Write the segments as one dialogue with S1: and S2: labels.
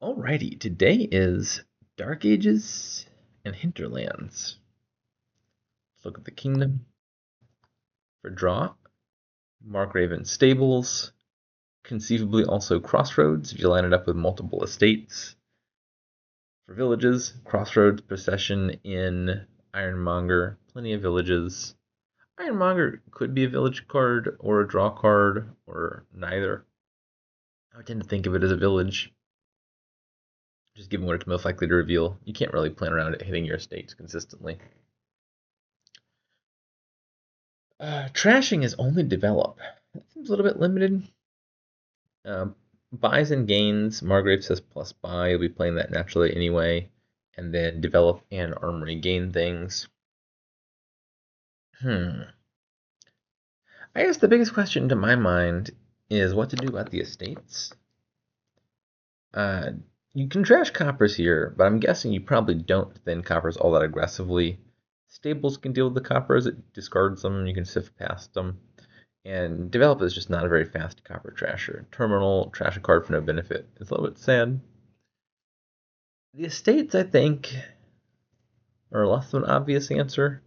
S1: Alrighty, today is Dark Ages and Hinterlands. Let's look at the kingdom. For draw, Markgraven Stables, conceivably also Crossroads if you line it up with multiple estates. For villages, Crossroads, Procession, Inn, Ironmonger, plenty of villages. Ironmonger could be a village card or a draw card or neither. I would tend to think of it as a village, just given what it's most likely to reveal. You can't really plan around it hitting your estates consistently. Trashing is only develop. That seems a little bit limited. Buys and gains. Margrave says plus buy. You'll be playing that naturally anyway. And then develop and armory gain things. I guess the biggest question to my mind is what to do about the estates. You can trash coppers here, but I'm guessing you probably don't thin coppers all that aggressively. Stables can deal with the coppers, it discards them, you can sift past them. And develop is just not a very fast copper trasher. Terminal, trash a card for no benefit. It's a little bit sad. The estates, I think, are less of an obvious answer.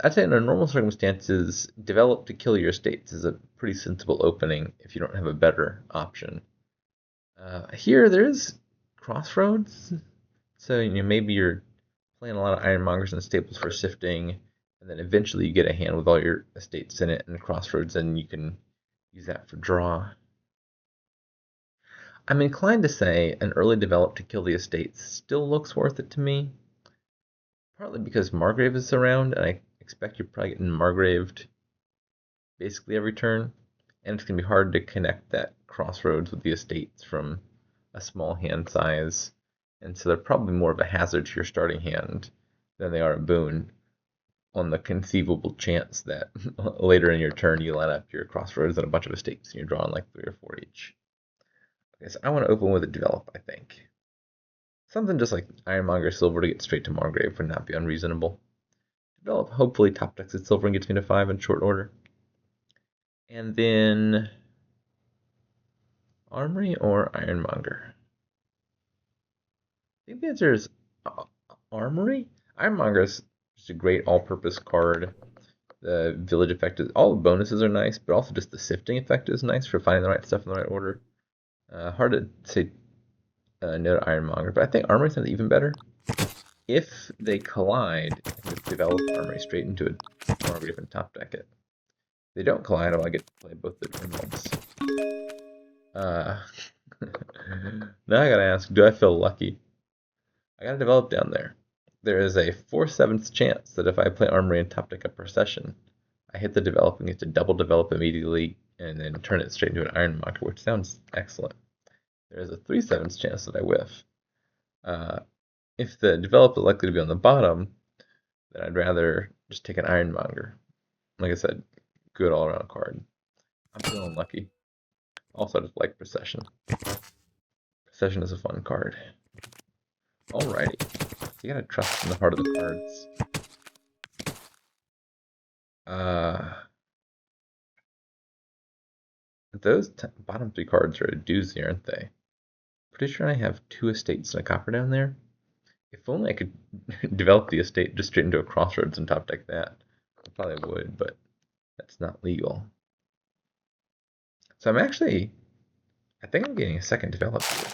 S1: I'd say under normal circumstances, develop to kill your estates is a pretty sensible opening if you don't have a better option. Here, there is Crossroads. So maybe you're playing a lot of Ironmongers and Stables for sifting, and then eventually you get a hand with all your estates in it and Crossroads, and you can use that for draw. I'm inclined to say an early develop to kill the estates still looks worth it to me, partly because Margrave is around, and I expect you're probably getting Margraved basically every turn, and it's going to be hard to connect that Crossroads with the estates from a small hand size, and so they're probably more of a hazard to your starting hand than they are a boon, on the conceivable chance that later in your turn you line up your Crossroads and a bunch of estates and you're drawing like 3 or 4 each. Okay, so I want to open with a develop, I think. Something just like Ironmonger Silver to get straight to Margrave would not be unreasonable. Develop hopefully top decks at Silver and gets me to 5 in short order. And then Armory or Ironmonger? I think the answer is Armory. Ironmonger is just a great all-purpose card. The village effect is, all the bonuses are nice, but also just the sifting effect is nice for finding the right stuff in the right order. Hard to say no to Ironmonger, but I think Armory sounds even better. If they collide, I can just develop Armory straight into a Margrave and top deck it. If they don't collide, I get to play both the terminals. Now I gotta ask, do I feel lucky? I gotta develop down there. There is a 4/7 chance that if I play Armory and top deck a Procession, I hit the develop and get to double develop immediately and then turn it straight into an Ironmonger, which sounds excellent. There is a 3/7 chance that I whiff. If the develop is likely to be on the bottom, then I'd rather just take an Ironmonger. Like I said, good all-around card. I'm feeling lucky. Also, I just like Procession. Procession is a fun card. Alrighty. You gotta trust in the heart of the cards. Those bottom 3 cards are a doozy, aren't they? Pretty sure I have 2 estates and a copper down there. If only I could develop the estate just straight into a Crossroads and top deck that. I probably would, but that's not legal. So I think I'm getting a second develop here.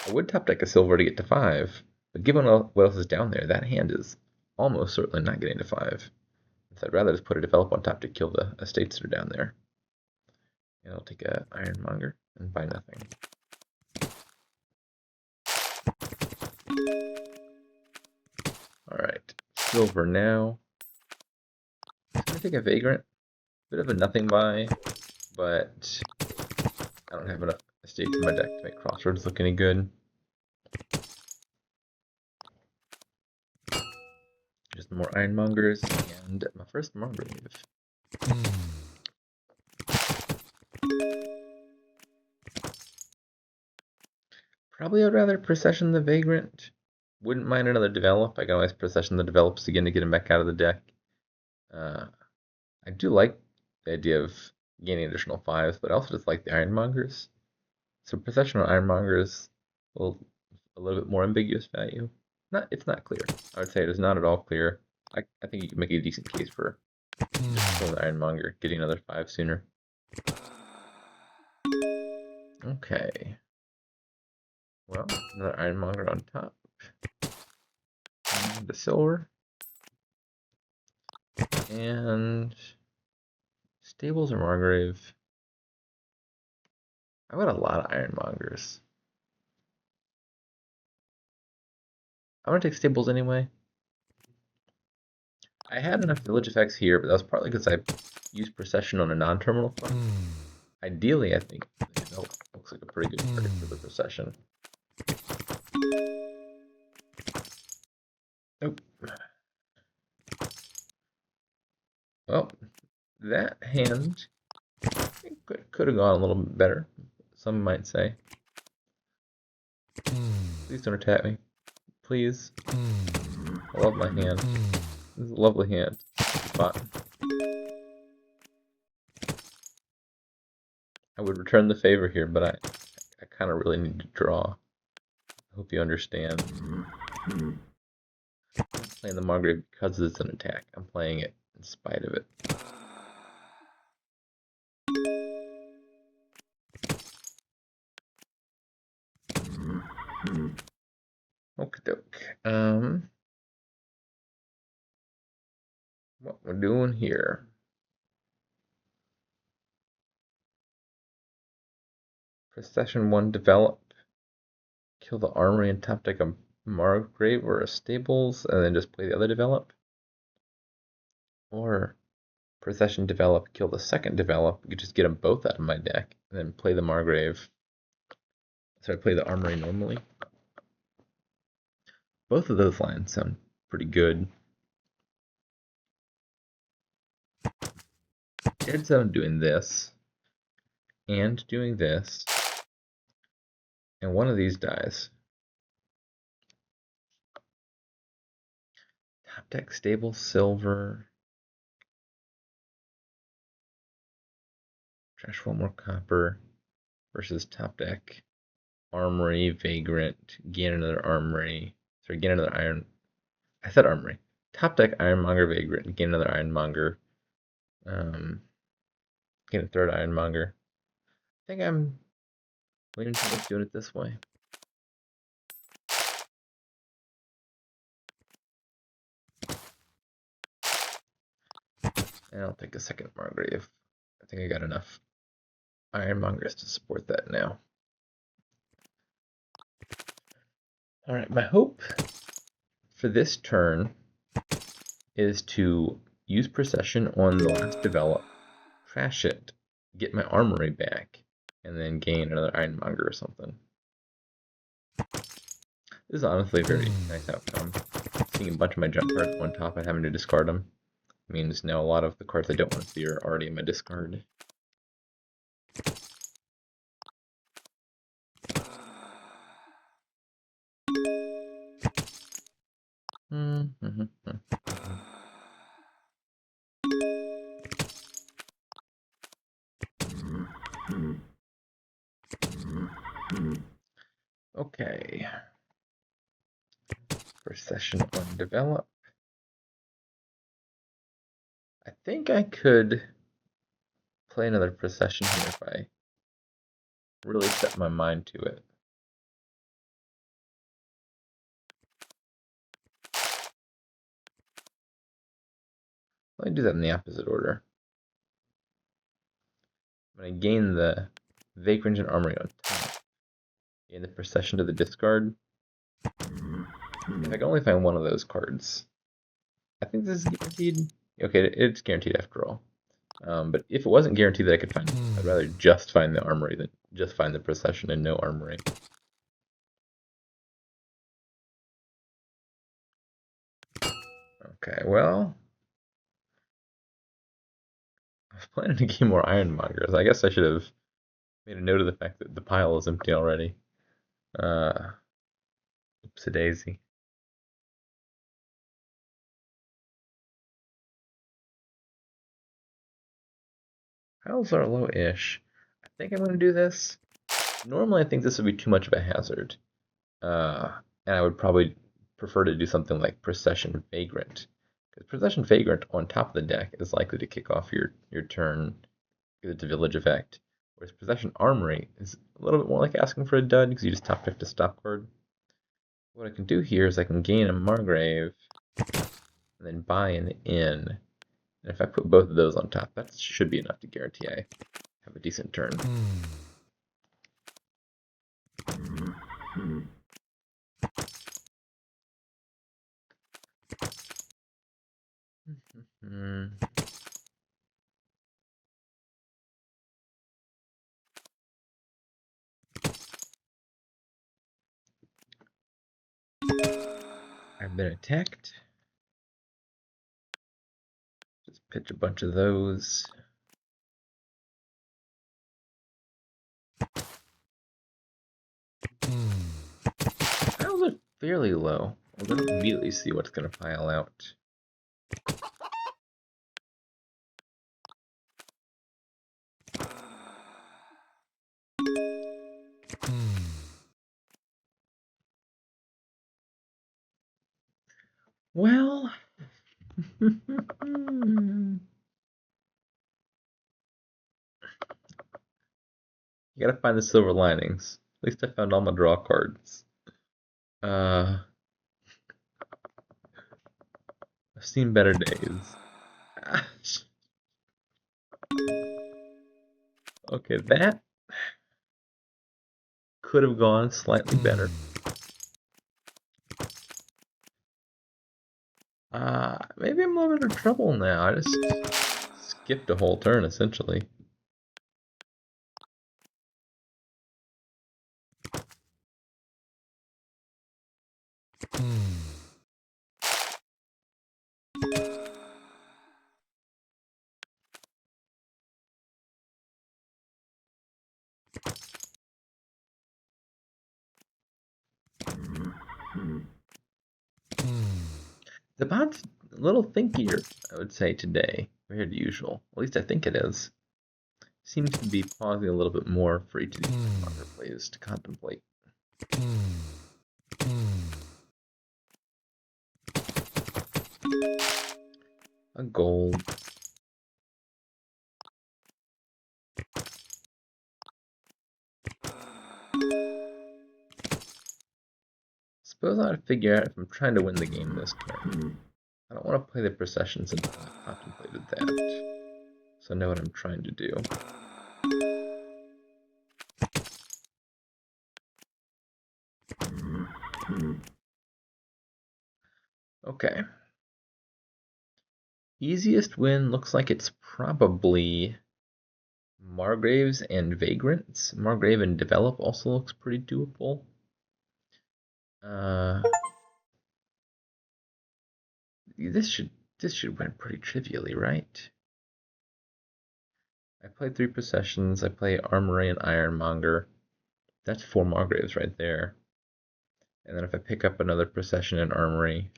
S1: I would top deck a silver to get to 5, but given what else is down there, that hand is almost certainly not getting to 5. So I'd rather just put a develop on top to kill the estates that are down there. And I'll take a Ironmonger and buy nothing. Alright, silver now. I'm going to take a Vagrant. Bit of a nothing buy, but I don't have enough estates in my deck to make Crossroads look any good. Just more Ironmongers and my first Margrave. Probably I'd rather Procession the Vagrant. Wouldn't mind another develop. I can always Procession the develops again to get him back out of the deck. I do like the idea of gaining additional 5s, but I also just like the Ironmongers. So Processional Ironmonger is a little bit more ambiguous value. It's not clear. I would say it is not at all clear. I think you can make a decent case for just killing the Ironmonger, getting another 5 sooner. Okay. Well, another Ironmonger on top. And the silver. And Stables or Margrave. I've got a lot of Ironmongers. I'm gonna take Stables anyway. I had enough village effects here, but that was partly because I used Procession on a non-terminal card. Ideally, I think looks like a pretty good card for the Procession. Nope. Well, that hand could have gone a little bit better, some might say. Please don't attack me. Please. I love my hand. This is a lovely hand. But I would return the favor here, but I kind of really need to draw. I hope you understand. I'm playing the Margrave because it's an attack. I'm playing it in spite of it. Okie doke. What we're doing here. Procession 1, develop. Kill the armory and top deck a Margrave or a Stables, and then just play the other develop. Or Procession, develop, kill the second develop. You could just get them both out of my deck, and then play the Margrave. So I play the armory normally. Both of those lines sound pretty good. Dead set on doing this, and doing this, and one of these dies. Top deck stable silver. Trash one more copper versus top deck armory, vagrant, gain another armory. Sorry, gain another iron. I said armory. Top deck ironmonger, vagrant, gain another ironmonger. Get a third ironmonger. I think I'm leaning towards doing it this way. And I'll take a second Margrave. I think I got enough ironmongers to support that now. Alright, my hope for this turn is to use Procession on the last develop, trash it, get my armory back, and then gain another ironmonger or something. This is honestly a very nice outcome. Seeing a bunch of my junk cards on top and having to discard them means now a lot of the cards I don't want to see are already in my discard. Okay. Procession on develop. I think I could play another Procession here if I really set my mind to it. Let me do that in the opposite order. I'm going to gain the Vagrant and Armory on top. Gain the Procession to the discard. If I can only find one of those cards. I think this is guaranteed. Okay, it's guaranteed after all. But if it wasn't guaranteed that I could find it, I'd rather just find the Armory than just find the Procession and no Armory. Okay, well, I was planning to get more Ironmongers. I guess I should have made a note of the fact that the pile is empty already. Oopsie-daisy. Piles are low-ish. I think I'm going to do this. Normally, I think this would be too much of a hazard, and I would probably prefer to do something like Procession Vagrant. Because Procession Vagrant on top of the deck is likely to kick off your turn because it's a village effect. Whereas Procession Armory is a little bit more like asking for a dud because you just top deck to stop card. What I can do here is I can gain a Margrave and then buy an inn. And if I put both of those on top, that should be enough to guarantee I have a decent turn. I've been attacked. Just pitch a bunch of those. Piles are fairly low. I don't immediately see what's going to pile out. Well, you gotta find the silver linings. At least I found all my draw cards. I've seen better days. Okay, that could have gone slightly better. Maybe I'm a little bit of trouble now. I just skipped a whole turn, essentially. The bot's a little thinkier, I would say, today compared to usual. At least I think it is. Seems to be pausing a little bit more for each of these longer plays to contemplate. A gold. Suppose I ought to figure out if I'm trying to win the game this turn. I don't want to play the processions until I've contemplated that. So I know what I'm trying to do. Okay. Easiest win looks like it's probably Margraves and Vagrants. Margrave and Develop also looks pretty doable. This should win pretty trivially, right? I play 3 Processions, I play Armory and Ironmonger. That's 4 Margraves right there. And then if I pick up another Procession and Armory,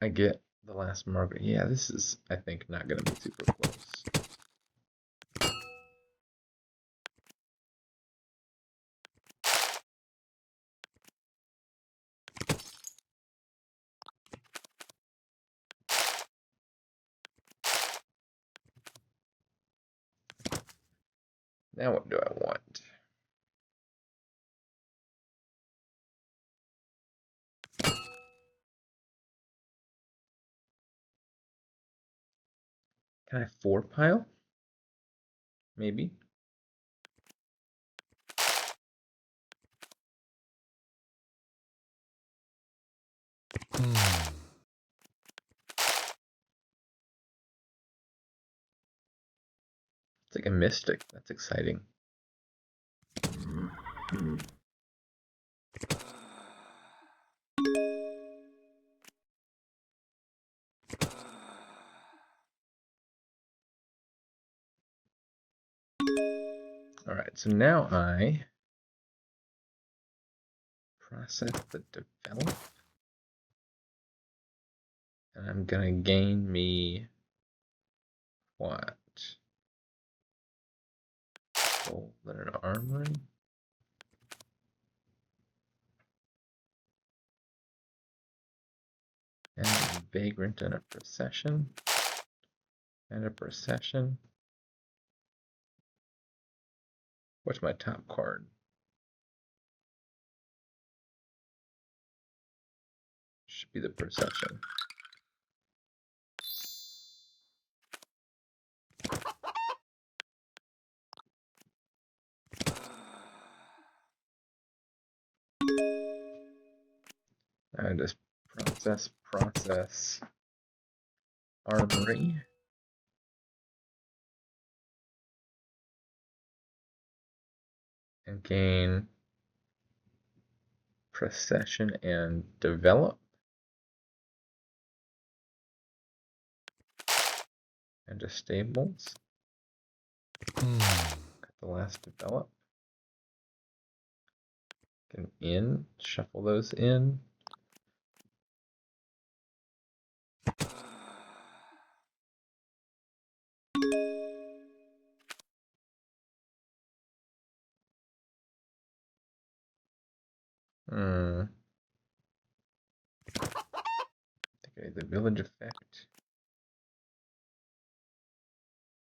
S1: I get the last Margrave. Yeah, this is, I think, not going to be super close. Now what do I want? Can I 4 pile? Maybe. It's like a Mystic. That's exciting. Alright, so now I process the develop. And I'm gonna gain me what? Gold and an armory. And a vagrant and a procession. And a procession. What's my top card? Should be the procession. I just process armory. And gain procession and develop. And just stables. Got the last develop. Can shuffle those in. Okay, the village effect.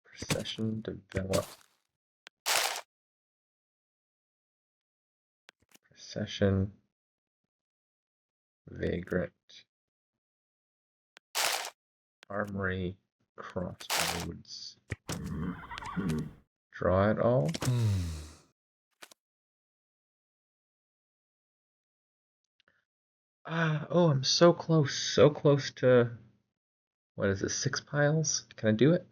S1: Procession, develop. Procession, vagrant. Armory, crossroads. Draw it all. Oh, I'm so close to, what is this, 6 piles? Can I do it?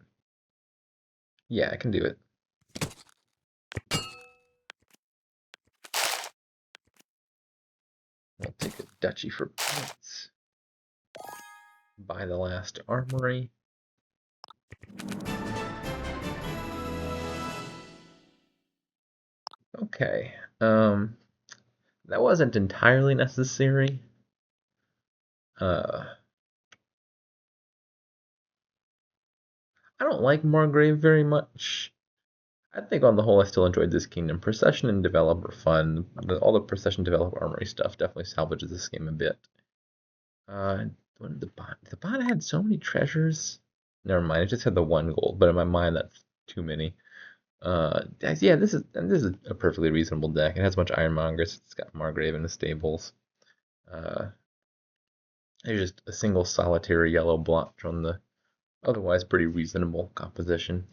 S1: Yeah, I can do it. I'll take a duchy for points. Buy the last armory. Okay, that wasn't entirely necessary. I don't like Margrave very much. I think on the whole I still enjoyed this kingdom. Procession and develop are fun. All the procession, develop, armory stuff definitely salvages this game a bit. What did the bot had so many treasures? Never mind, it just had the 1 gold, but in my mind that's too many. Yeah, this is a perfectly reasonable deck. It has a bunch of ironmongers. It's got Margrave in the stables. There's just a single solitary yellow blotch on the otherwise pretty reasonable composition.